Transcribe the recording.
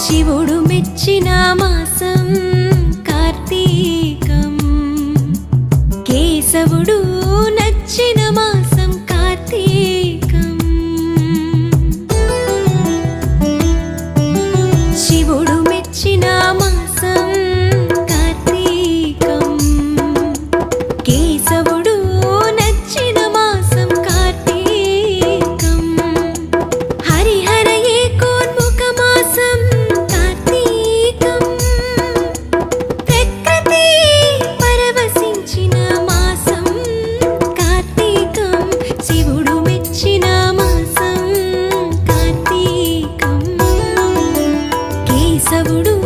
శివుడు మెచ్చిన మాసం కార్తీకం, కేశవుడు నచ్చిన మాసం కార్తీకం. శివుడు మెచ్చిన మాసం కార్తీకం, కేశవుడు నచ్చిన మాసం కార్తీకం. హరిహర ఏకోన్ముఖ మాసం కార్తీకం, ప్రకృతి పరవశించిన మాసం కార్తీకం. శివుడు మెచ్చిన మాసం కార్తీకం, కేశవుడు